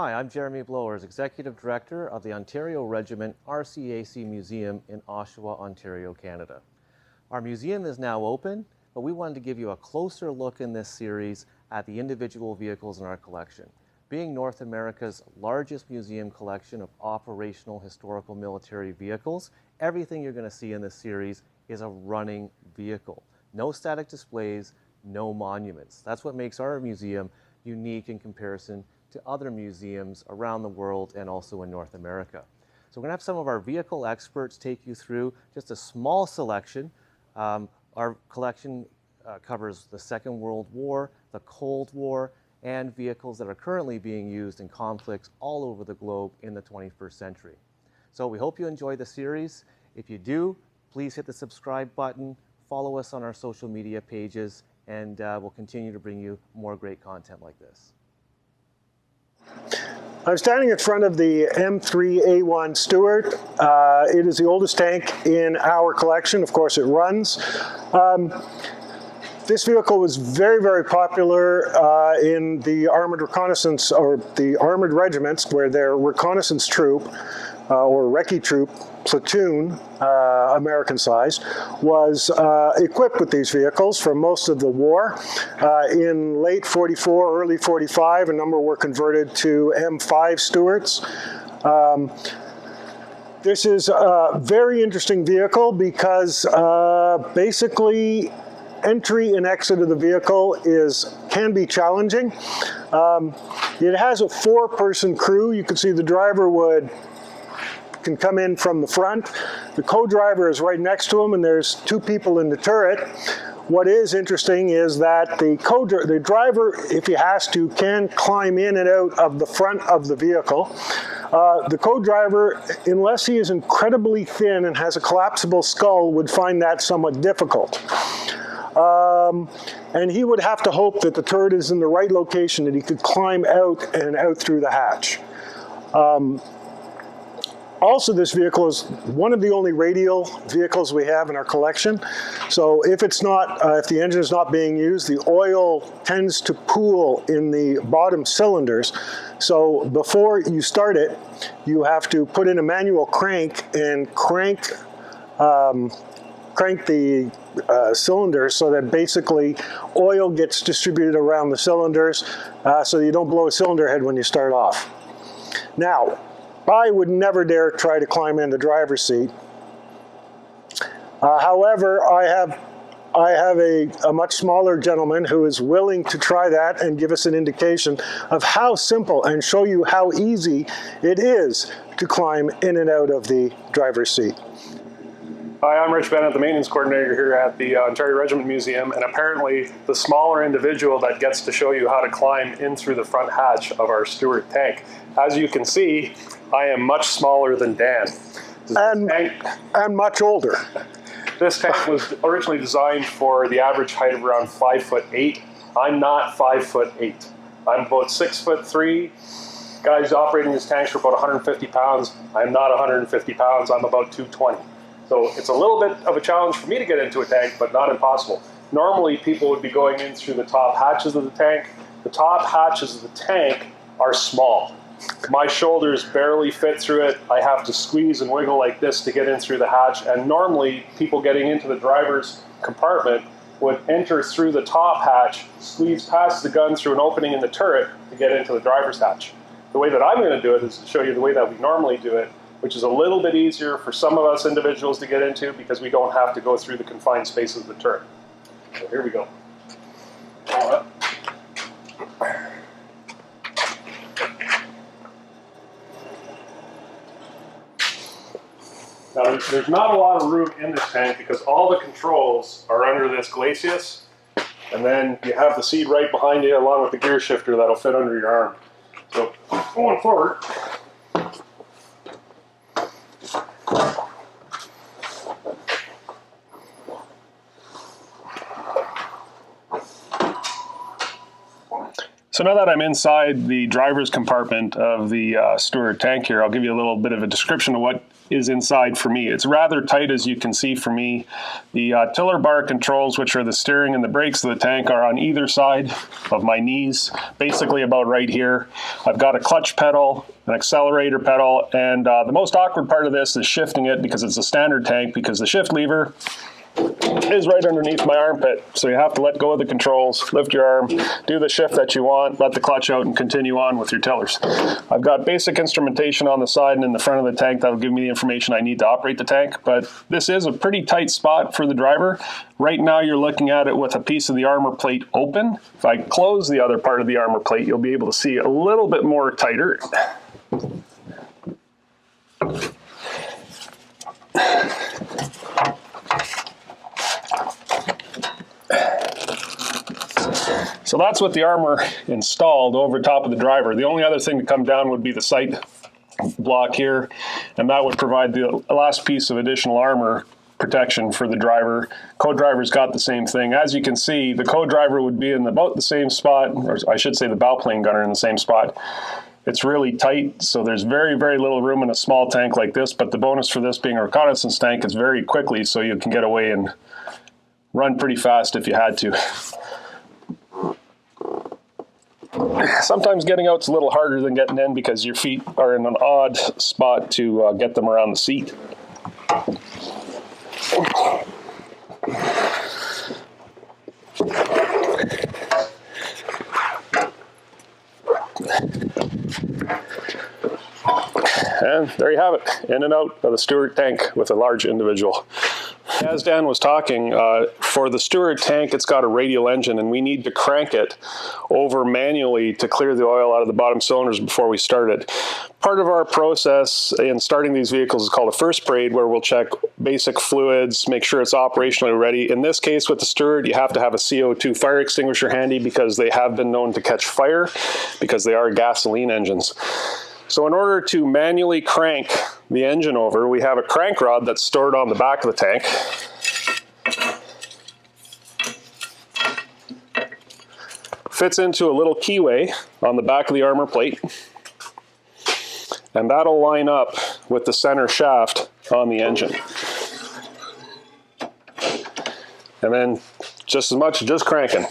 Hi, I'm Jeremy Blowers, Executive Director of the Ontario Regiment RCAC Museum in Oshawa, Ontario, Canada. Our museum is now open, but we wanted to give you a closer look in this series at the individual vehicles in our collection. Being North America's largest museum collection of operational historical military vehicles, everything you're going to see in this series is a running vehicle. No static displays, no monuments. That's what makes our museum unique in comparison to other museums around the world and also in North America. So we're gonna have some of our vehicle experts take you through just a small selection. Our collection covers the Second World War, the Cold War, and vehicles that are currently being used in conflicts all over the globe in the 21st century. So we hope you enjoy the series. If you do, please hit the subscribe button, follow us on our social media pages, and we'll continue to bring you more great content like this. I'm standing in front of the M3A1 Stuart. It is the oldest tank in our collection. Of course, it runs. This vehicle was very, very popular in the armored reconnaissance, or the armored regiments, where their reconnaissance troop, or recce troop, platoon, American-sized, was equipped with these vehicles for most of the war. In late 44, early 45, a number were converted to M5 Stuarts. This is a very interesting vehicle because basically entry and exit of the vehicle can be challenging. It has a 4-person crew. You can see the driver can come in from the front. The co-driver is right next to him, and there's 2 people in the turret. What is interesting is that the driver, if he has to, can climb in and out of the front of the vehicle. The co-driver, unless he is incredibly thin and has a collapsible skull, would find that somewhat difficult. And he would have to hope that the turret is in the right location, that he could climb out and out through the hatch. Also, this vehicle is one of the only radial vehicles we have in our collection. So if the engine is not being used, the oil tends to pool in the bottom cylinders. So before you start it, you have to put in a manual crank and crank the cylinders so that basically oil gets distributed around the cylinders so you don't blow a cylinder head when you start off. Now, I would never dare try to climb in the driver's seat. However, I have a much smaller gentleman who is willing to try that and give us an indication of how simple and show you how easy it is to climb in and out of the driver's seat. Hi, I'm Rich Bennett, the maintenance coordinator here at the Ontario Regiment Museum, and apparently the smaller individual that gets to show you how to climb in through the front hatch of our Stuart tank. As you can see, I am much smaller than Dan. And much older. This tank was originally designed for the average height of around 5'8". I'm not 5'8". I'm about 6'3". Guys operating these tanks for about 150 pounds. I'm not 150 pounds, I'm about 220. So it's a little bit of a challenge for me to get into a tank, but not impossible. Normally people would be going in through the top hatches of the tank. The top hatches of the tank are small. My shoulders barely fit through it. I have to squeeze and wiggle like this to get in through the hatch. And normally people getting into the driver's compartment would enter through the top hatch, squeeze past the gun through an opening in the turret to get into the driver's hatch. The way that I'm going to do it is to show you the way that we normally do it, which is a little bit easier for some of us individuals to get into because we don't have to go through the confined spaces of the turret. So here we go. Now there's not a lot of room in this tank because all the controls are under this glacis, and then you have the seat right behind you along with the gear shifter that'll fit under your arm. So going forward, so now that I'm inside the driver's compartment of the Stuart tank here, I'll give you a little bit of a description of what is inside for me. It's rather tight, as you can see for me. The tiller bar controls, which are the steering and the brakes of the tank, are on either side of my knees, basically about right here. I've got a clutch pedal, an accelerator pedal, and the most awkward part of this is shifting it, because it's a standard tank, because the shift lever is right underneath my armpit. So you have to let go of the controls, lift your arm, do the shift that you want, let the clutch out, and continue on with your tillers. I've got basic instrumentation on the side and in the front of the tank that'll give me the information I need to operate the tank, but this is a pretty tight spot for the driver. Right now you're looking at it with a piece of the armor plate open. If I close the other part of the armor plate, you'll be able to see a little bit more tighter. So that's with the armor installed over top of the driver. The only other thing to come down would be the sight block here, and that would provide the last piece of additional armor protection for the driver. Co-driver's got the same thing. As you can see, the co-driver would be in about the same spot, or I should say the bow plane gunner in the same spot. It's really tight, so there's very, very little room in a small tank like this, but the bonus for this being a reconnaissance tank is very quickly, so you can get away and run pretty fast if you had to. Sometimes getting out's a little harder than getting in because your feet are in an odd spot to get them around the seat. And there you have it, in and out of the Stuart tank with a large individual. As Dan was talking, for the Stuart tank, it's got a radial engine, and we need to crank it over manually to clear the oil out of the bottom cylinders before we start it. Part of our process in starting these vehicles is called a first braid, where we'll check basic fluids, make sure it's operationally ready. In this case with the Stuart, you have to have a CO2 fire extinguisher handy because they have been known to catch fire because they are gasoline engines. So in order to manually crank the engine over, we have a crank rod that's stored on the back of the tank. Fits into a little keyway on the back of the armor plate. And that'll line up with the center shaft on the engine. And then just as much, just cranking.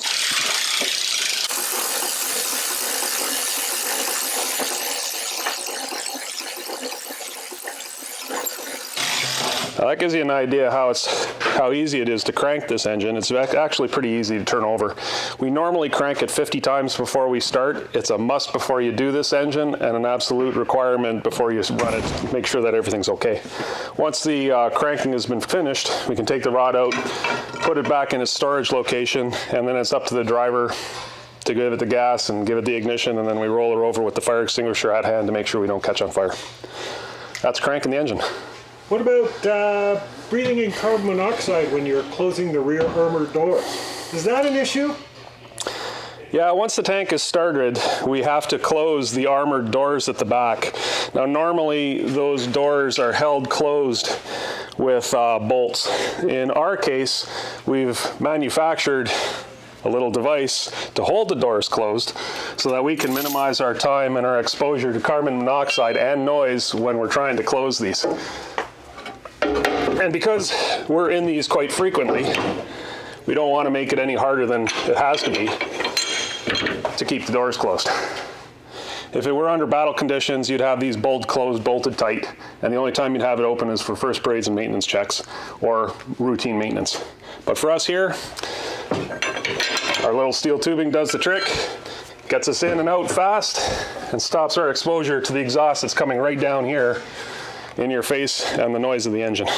That gives you an idea how easy it is to crank this engine. It's actually pretty easy to turn over. We normally crank it 50 times before we start. It's a must before you do this engine and an absolute requirement before you run it. Make sure that everything's okay. Once the cranking has been finished, we can take the rod out, put it back in its storage location, and then it's up to the driver to give it the gas and give it the ignition, and then we roll her over with the fire extinguisher at hand to make sure we don't catch on fire. That's cranking the engine. What about breathing in carbon monoxide when you're closing the rear armor door? Is that an issue? Yeah, once the tank is started, we have to close the armored doors at the back. Now normally those doors are held closed with bolts. In our case, we've manufactured a little device to hold the doors closed so that we can minimize our time and our exposure to carbon monoxide and noise when we're trying to close these. And because we're in these quite frequently, we don't want to make it any harder than it has to be to keep the doors closed. If it were under battle conditions, you'd have these closed, bolted tight, and the only time you'd have it open is for first braids and maintenance checks or routine maintenance. But for us here, our little steel tubing does the trick, gets us in and out fast, and stops our exposure to the exhaust that's coming right down here in your face and the noise of the engine.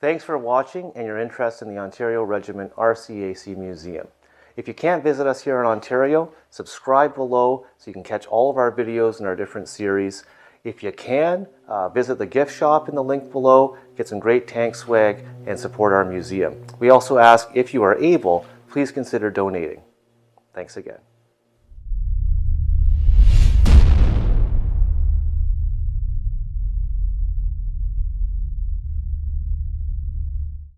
Thanks for watching and your interest in the Ontario Regiment RCAC Museum. If you can't visit us here in Ontario, subscribe below so you can catch all of our videos in our different series. If you can, visit the gift shop in the link below, get some great tank swag, and support our museum. We also ask, if you are able, please consider donating. Thanks again.